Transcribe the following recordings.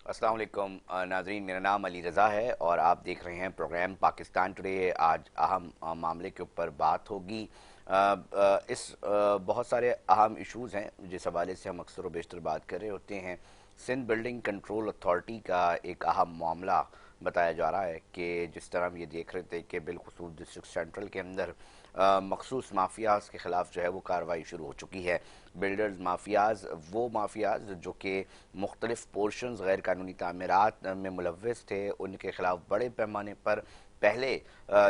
अस्सलाम वालेकुम नाजरीन, मेरा नाम अली रज़ा है और आप देख रहे हैं प्रोग्राम पाकिस्तान टुडे। आज अहम मामले के ऊपर बात होगी। बहुत सारे अहम इश्यूज़ हैं जिस हवाले से हम अक्सर व बेशतर बात कर रहे होते हैं। सिंध बिल्डिंग कंट्रोल अथॉरिटी का एक अहम मामला बताया जा रहा है कि जिस तरह हम ये देख रहे थे कि बिलखुसूस डिस्ट्रिक्ट सेंट्रल के अंदर मखसूस माफियाज के ख़िलाफ़ जो है वो कार्रवाई शुरू हो चुकी है। बिल्डर्स माफियाज, वो माफियाज जो कि मुख्तलिफ पोर्शंस गैर कानूनी तामीरात में मुलव्वस थे, उनके ख़िलाफ़ बड़े पैमाने पर पहले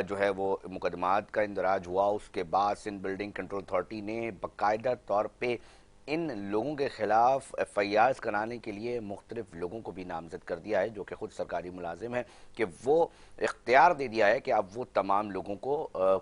जो है वो मुकदमात का इंदराज हुआ। उसके बाद सिंध बिल्डिंग कंट्रोल अथॉरिटी ने बाकायदा तौर पर इन लोगों के खिलाफ एफआईआर कराने के लिए मुख्तलिफ लोगों को भी नामजद कर दिया है जो कि खुद सरकारी मुलाजिम है, कि वो इख्तियार दे दिया है कि अब वो तमाम लोगों को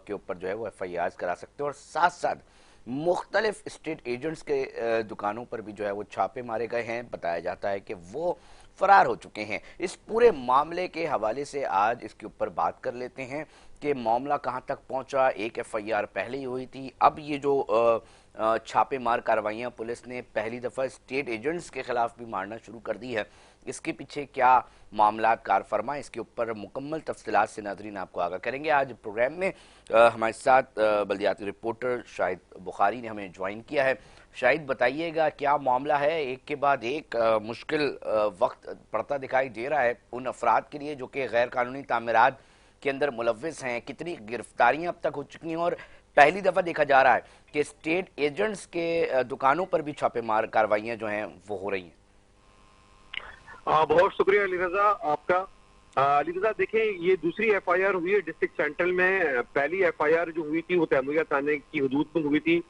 के ऊपर जो है वो एफआईआर करा सकते हैं। और साथ साथ मुख्तलिफ स्टेट एजेंट्स के दुकानों पर भी जो है वो छापे मारे गए हैं। बताया जाता है कि वो फरार हो चुके हैं। इस पूरे मामले के हवाले से आज इसके ऊपर बात कर लेते हैं कि मामला कहां तक पहुंचा। एक एफआईआर पहले ही हुई थी, अब ये जो छापेमार कार्रवाइयां पुलिस ने पहली दफ़ा स्टेट एजेंट्स के खिलाफ भी मारना शुरू कर दी है, इसके पीछे क्या मामला कार फरमा, इसके ऊपर मुकम्मल तफसीलात से नाजरीन आपको आगाह करेंगे। आज प्रोग्राम में हमारे साथ बल्दियाती रिपोर्टर शाहिद बुखारी ने हमें ज्वाइन किया है। शाहिद, बताइएगा क्या मामला है। एक के बाद एक मुश्किल वक्त पड़ता दिखाई दे रहा है उन अफराद के लिए जो कि गैर कानूनी तामीरात के अंदर मुलव्वस हैं। कितनी गिरफ्तारियां अब तक हो चुकी हैं और पहली दफा देखा जा रहा है कि स्टेट एजेंट्स के दुकानों पर भी छापेमार कार्रवाइयां जो हैं वो हो रही हैं। बहुत शुक्रिया अली रजा आपका। अली रजा, देखें, ये दूसरी एफआईआर हुई है डिस्ट्रिक्ट सेंट्रल में। पहली एफआईआर जो हुई थी वो तैमूरिया थाने की हदूद में हुई थी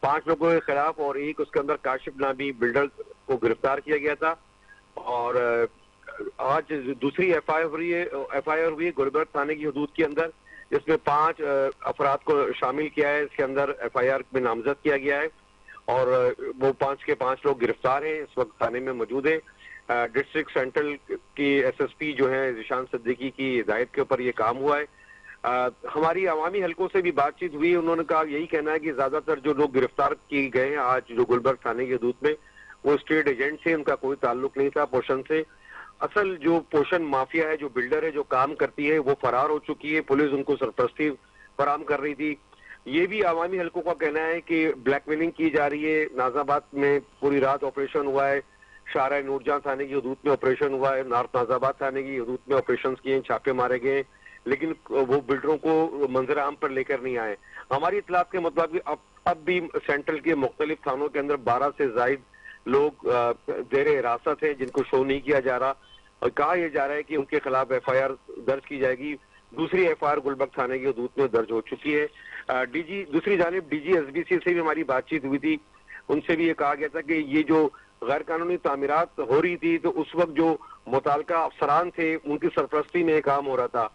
5 लोगों के खिलाफ, और एक उसके अंदर काशिफ नामी बिल्डर को गिरफ्तार किया गया था। और आज दूसरी एफआईआर हुई है गुलबर्ग थाने की हदूद के अंदर, जिसमें 5 अफराद को शामिल किया है। इसके अंदर एफआईआर में नामजद किया गया है और वो 5 के 5 लोग गिरफ्तार हैं, इस वक्त थाने में मौजूद है। डिस्ट्रिक्ट सेंट्रल की एसएसपी जो है जिशान सिद्दीकी की हिदायत के ऊपर ये काम हुआ है। हमारी अवामी हलकों से भी बातचीत हुई, उन्होंने कहा, यही कहना है कि ज्यादातर जो लोग गिरफ्तार किए गए हैं आज जो गुलबर्ग थाने की हदूद में, वो स्टेट एजेंट से, उनका कोई ताल्लुक नहीं था पोषण से। असल जो पोषण माफिया है, जो बिल्डर है, जो काम करती है, वो फरार हो चुकी है। पुलिस उनको सरपरस्ती फराम कर रही थी। ये भी अवामी हलकों का कहना है कि ब्लैकमेलिंग की जा रही है। नाजाबाद में पूरी रात ऑपरेशन हुआ है, शारा नूरजहां थाने की हदूद में ऑपरेशन हुआ है, नॉर्थ नाजाबाद थाने की हदूद में ऑपरेशन किए, छापे मारे गए, लेकिन वो बिल्डरों को मंजर आम पर लेकर नहीं आए। हमारी इतलात के मुताबिक अब भी सेंट्रल के मुख्तलिफ थानों के अंदर 12 से जायद लोग जेर हिरासत है जिनको शो नहीं किया जा रहा, और कहा यह जा रहा है कि उनके खिलाफ एफआईआर दर्ज की जाएगी। दूसरी एफआईआर गुलबर्ग थाने की हदूद में दर्ज हो चुकी है। दूसरी जानिब डीजी एसबीसी से भी हमारी बातचीत हुई थी, उनसे भी ये कहा गया था कि ये जो गैर कानूनी तामीरात हो रही थी तो उस वक्त जो मुताल्लिका अफसरान थे उनकी सरपरस्ती में काम हो रहा था,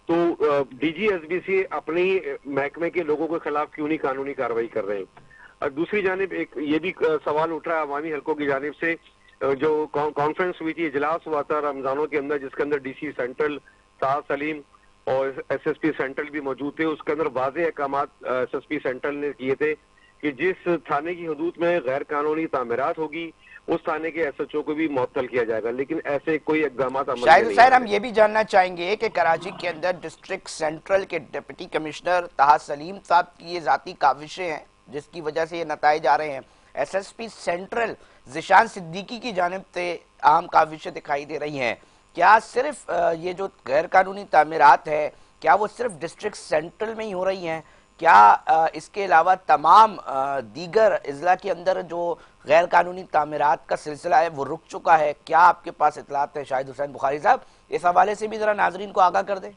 तो डीजी एसबीसी अपने महकमे के लोगों के खिलाफ क्यों नहीं कानूनी कार्रवाई कर रहे हैं। दूसरी जानिब एक ये भी सवाल उठ रहा है अवामी हलकों की जानिब से, जो कॉन्फ्रेंस हुई थी, इजलास हुआ था रमजानों के अंदर, जिसके अंदर डीसी सेंट्रल ताज सलीम और एसएसपी सेंट्रल भी मौजूद थे। उसके अंदर वाज़ेह अहकामात एसएसपी सेंट्रल ने किए थे कि जिस थाने की हदूद में गैर कानूनी तामीरात होगी उस थाने के एसएचओ को भी मुअत्तल किया जाएगा, लेकिन ऐसे कोई इक़दाम अमल में शायद नहीं सर, आ हम रहे। ये भी जानना चाहेंगे कि कराची के अंदर डिस्ट्रिक्ट सेंट्रल के डिप्टी कमिश्नर ताहा सलीम साहब की ये जाती काविशें हैं जिसकी वजह से ये नताइज आ रहे हैं। एसएसपी सेंट्रल जिशान सिद्दीकी की जानिब से अहम काविशें दिखाई दे रही हैं। क्या सिर्फ ये जो गैर कानूनी तामीरात है, क्या वो सिर्फ डिस्ट्रिक्ट सेंट्रल में ही हो रही हैं? क्या इसके अलावा तमाम दीगर अजला के अंदर जो गैर कानूनी तामीरात का सिलसिला है वो रुक चुका है? क्या आपके पास इतलात है शाहिद हुसैन बुखारी साहब? इस हवाले से भी जरा नाजरीन को आगाह कर दें।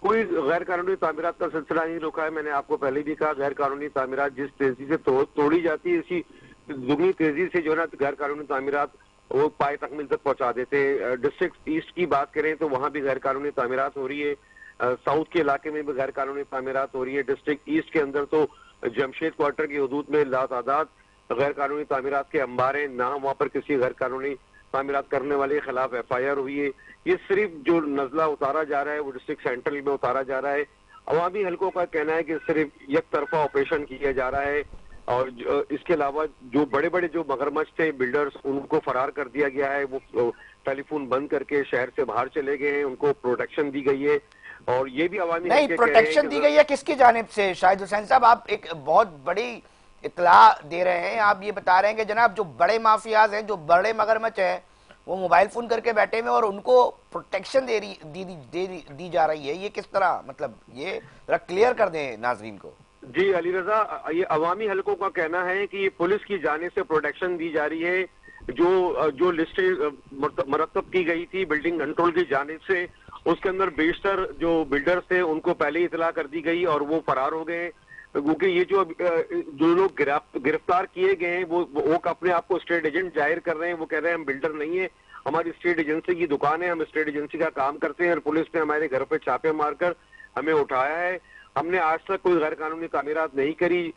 कोई गैर कानूनी तामीरात का सिलसिला नहीं रुका है। मैंने आपको पहले भी कहा, गैर कानूनी तामीरात जिस तेजी से तोड़ी जाती है, इसी दुगनी तेजी से जो है ना गैर कानूनी तामीरात वो पाए तकमील तक पहुंचा देते हैं। डिस्ट्रिक्ट ईस्ट की बात करें तो वहां भी गैर कानूनी तामीरात हो रही है, साउथ के इलाके में भी गैर कानूनी तामीरात हो रही है। डिस्ट्रिक्ट ईस्ट के अंदर तो जमशेद क्वार्टर की हदूद में लातादाद गैर कानूनी तामीरात के अंबार हैं, ना वहां पर किसी गैर कानूनी तामीरात करने वाले के खिलाफ एफआईआर हुई है। ये सिर्फ जो नजला उतारा जा रहा है वो डिस्ट्रिक्ट सेंट्रल में उतारा जा रहा है। अवामी हलकों का कहना है कि सिर्फ एक तरफा ऑपरेशन किया जा रहा है और इसके अलावा जो बड़े बड़े जो मगरमच्छ थे बिल्डर्स, उनको फरार कर दिया गया है। वो टेलीफोन बंद करके शहर से बाहर चले गए हैं, उनको प्रोटेक्शन दी गई है। और ये भी अवामी नहीं, हल्के कह रहे हैं प्रोटेक्शन दी गई है किसकी जानिब से? शाहिद हुसैन साहब, आप एक बहुत बड़ी इतला दे रहे हैं। आप ये बता रहे हैं कि जनाब जो बड़े माफियाज हैं, जो बड़े मगरमच्छ हैं, वो मोबाइल फोन करके बैठे हुए और उनको प्रोटेक्शन दी जा रही है। ये किस तरह, मतलब ये जरा क्लियर कर दें नाजरीन को। जी अली रजा, ये अवामी हलकों का कहना है कि ये पुलिस की जानिब से प्रोटेक्शन दी जा रही है। जो लिस्टें मरतब की गई थी बिल्डिंग कंट्रोल की जानिब से, उसके अंदर बेशतर जो बिल्डर्स थे उनको पहले ही इतला कर दी गई और वो फरार हो गए। क्योंकि ये जो लोग गिरफ्तार किए गए हैं वो अपने आप को स्टेट एजेंट जाहिर कर रहे हैं। वो कह रहे हैं हम बिल्डर नहीं है, हमारी स्टेट एजेंसी की दुकान है, हम स्टेट एजेंसी का काम करते हैं और पुलिस ने हमारे घर पे छापे मारकर हमें उठाया है। हमने आज तक कोई गैर कानूनी तामीरात नहीं करी।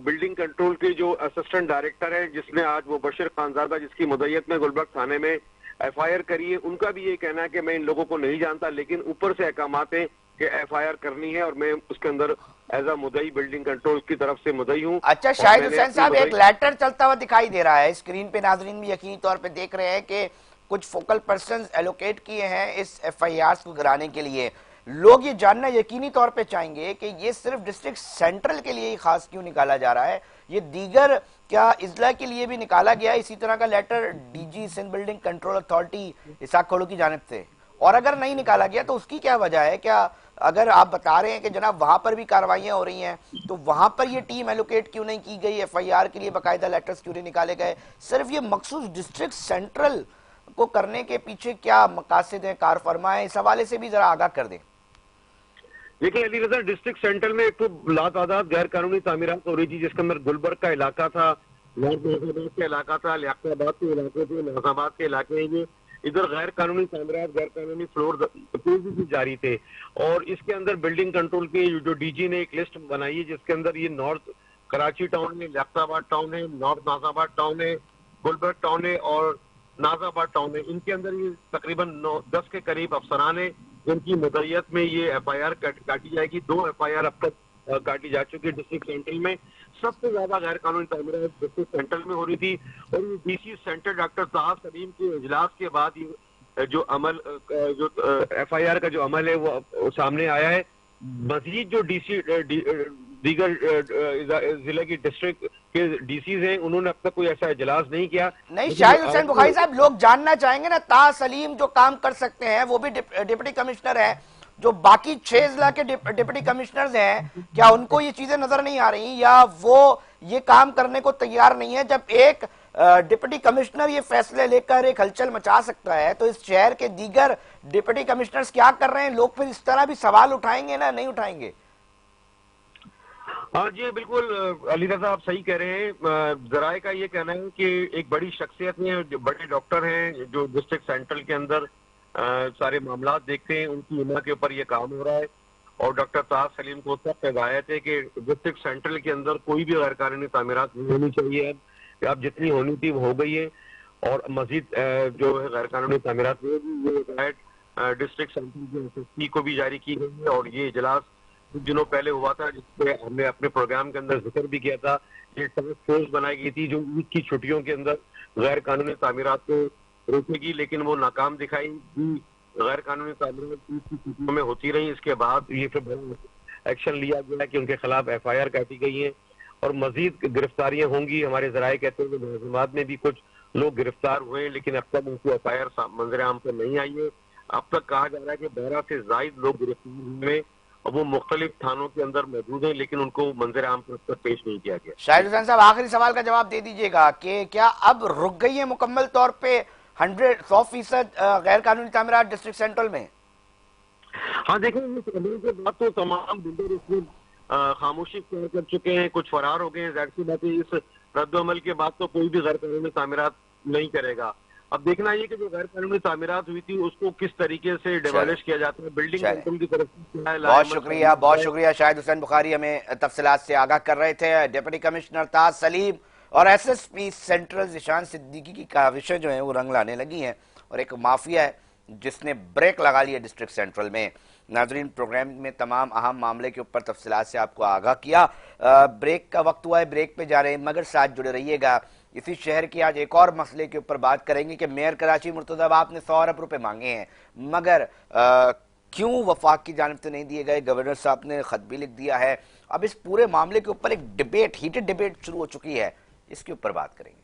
बिल्डिंग कंट्रोल के जो असिस्टेंट डायरेक्टर है, जिसने आज वो बशीर खानजादा, जिसकी मुद्दत में गुलबर्ग थाने में FIR करी है, उनका भी ये कहना है कि मैं इन लोगों को नहीं जानता, लेकिन ऊपर से अहकामात है कि FIR करनी है और मैं उसके अंदर एज अ मुदई बिल्डिंग कंट्रोल की तरफ से मुदई हूँ। अच्छा शाहिद हुसैन साहब, एक लेटर चलता हुआ दिखाई दे रहा है स्क्रीन पे, नाजरीन भी यकीनी तौर पे देख रहे हैं कि कुछ फोकल पर्सन एलोकेट किए हैं इस FIR को गिराने के लिए। लोग ये जानना यकीनी तौर पे चाहेंगे कि ये सिर्फ डिस्ट्रिक्ट सेंट्रल के लिए ही खास क्यों निकाला जा रहा है, ये दीगर क्या इजला के लिए भी निकाला गया इसी तरह का letter DG Sindh building control authority Ishaq खोलू की जानिब से? और अगर नहीं निकाला गया तो उसकी क्या वजह है? क्या अगर आप बता रहे हैं कि जनाब वहां पर भी कार्रवाइयां हो रही हैं, तो वहां पर ये टीम एलोकेट क्यों नहीं की गई? FIR के लिए बाकायदा लेटर्स क्यों नहीं निकाले गए? सिर्फ ये मखसूस डिस्ट्रिक्ट सेंट्रल को करने के पीछे क्या मकासद है, कार फरमा है? इस हवाले से भी जरा आगाह कर दें। देखिए अली रजा, डिस्ट्रिक्ट सेंट्रल में एक तो लातादाद गैर कानूनी तामीरात हो रही थी, जिसके अंदर गुलबर्ग का इलाका था, नॉर्थ नाजाबाद का इलाका था, लियाकताबाद के इलाके थे, नाजाबाद के इलाके हैं। इधर गैर कानूनी तामीरात, गैर कानूनी फ्लोर भी जारी थे। और इसके अंदर बिल्डिंग कंट्रोल के जो DG ने एक लिस्ट बनाई है, जिसके अंदर ये नॉर्थ कराची टाउन है, लियाकताबाद टाउन है, नॉर्थ नाजाबाद टाउन है, गुलबर्ग टाउन है और नाजाबाद टाउन है। इनके अंदर ये तकरीबन 10 के करीब अफसरान है जिनकी मुद्दत में ये FIR काटी जाएगी। 2 FIR अब तक काटी जा चुकी है डिस्ट्रिक्ट सेंट्रल में। सबसे ज्यादा गैर कानूनी तामीरात डिस्ट्रिक्ट सेंट्रल में हो रही थी। और ये DC सेंटर डॉक्टर ताहा सलीम के इजलास के बाद ये जो अमल जो FIR का जो अमल है वो सामने आया है। मजीद जो दीगर जिले की डिस्ट्रिक्ट के DCs हैं, उन्होंने अब तक कोई ऐसा इजलास नहीं किया। नहीं शाहिद हुसैन बुखारी साहब, लोग जानना चाहेंगे ना, ताहा सलीम जो काम कर सकते हैं वो भी डिप्टी कमिश्नर है, जो बाकी 6 जिला के डिप्टी कमिश्नर्स हैं, क्या उनको ये चीजें नजर नहीं आ रही या वो ये काम करने को तैयार नहीं है? जब एक डिप्टी कमिश्नर ये फैसले लेकर एक हलचल मचा सकता है, तो इस शहर के दीगर डिप्टी कमिश्नर्स क्या कर रहे हैं? लोग फिर इस तरह भी सवाल उठाएंगे ना, नहीं उठाएंगे? हाँ जी बिल्कुल अली रजा, आप सही कह रहे हैं। जराए का ये कहना है कि एक बड़ी शख्सियत है, जो बड़े डॉक्टर हैं, जो डिस्ट्रिक्ट सेंट्रल के अंदर सारे मामला देखते हैं, उनकी इमा के ऊपर ये काम हो रहा है। और डॉक्टर ताहा सलीम को सख्त हिदायत है कि डिस्ट्रिक्ट सेंट्रल के अंदर कोई भी गैर कानूनी तामीरात नहीं होनी चाहिए। अब जितनी होनी थी वो हो गई है और मजीद जो है गैर कानूनी तामीरात ये हिदायत डिस्ट्रिक्ट सेंट्रल की SSP को भी जारी की गई है। और ये इजलास कुछ दिनों पहले हुआ था, जिसपे हमने अपने प्रोग्राम के अंदर जिक्र भी किया था। ये टास्क फोर्स बनाई गई थी जो ईद की छुट्टियों के अंदर गैर कानूनी तामीरात को रोकेगी, लेकिन वो नाकाम दिखाई दी। गैर कानूनी तामीरात ईद की छुट्टियों में होती रही। इसके बाद ये फिर एक्शन लिया गया कि उनके खिलाफ FIR काटी गई है और मजीद गिरफ्तारियां होंगी। हमारे जराए कहते हैं कि मुलजिमात में भी कुछ लोग गिरफ्तार हुए हैं, लेकिन अब तक उनको FIR मंजर आम पर नहीं आई है। अब तक कहा जा रहा है कि 12 से जायद लोग गिरफ्तार हुए और वो मुख्तलिफ थानों के अंदर मौजूद हैं, लेकिन उनको मंजर आम पर पेश नहीं किया गया। शाहिद हुसैन साहब, आखिरी सवाल का जवाब दे दीजिएगा कि क्या अब रुक गई है मुकम्मल तौर पे 100% गैर कानूनी तामीरात डिस्ट्रिक्ट सेंट्रल में? हाँ देखें, इस अमल के बाद तो तमाम बिल्डर इसमें खामोशी कर चुके हैं, कुछ फरार हो गए हैं। जाहिर सी बात है इस रद्द-ओ-अमल के बाद तो कोई भी गैर कानूनी तामीरात नहीं करेगा। अब देखना ये कि जो गैर कानूनी तामीरात हुई थी उसको किस तरीके से डिमोलिश किया जाता है बिल्डिंग कंट्रोल की तरफ से। बहुत शुक्रिया शाहिद हुसैन बुखारी, हमें तफसीलात से आगाह कर रहे थे। डिप्टी कमिश्नर ताहा सलीम और SSP सेंट्रल जिशान सिद्दीकी की काविशें जो हैं वो रंग लाने लगी हैं और एक माफिया है जिसने ब्रेक लगा लिया डिस्ट्रिक्ट सेंट्रल में। नाजरीन, प्रोग्राम में तमाम अहम मामले के ऊपर तफसीलात से आपको आगाह किया। ब्रेक का वक्त हुआ है, ब्रेक पे जा रहे हैं, मगर साथ जुड़े रहिएगा। इसी शहर के आज एक और मसले के ऊपर बात करेंगे कि मेयर कराची मुर्तज़ा अब्बास ने 100 अरब रुपए मांगे हैं, मगर क्यों वफाक की जानिब से नहीं दिए गए। गवर्नर साहब ने खत भी लिख दिया है। अब इस पूरे मामले के ऊपर एक डिबेट, हीटेड डिबेट शुरू हो चुकी है, इसके ऊपर बात करेंगे।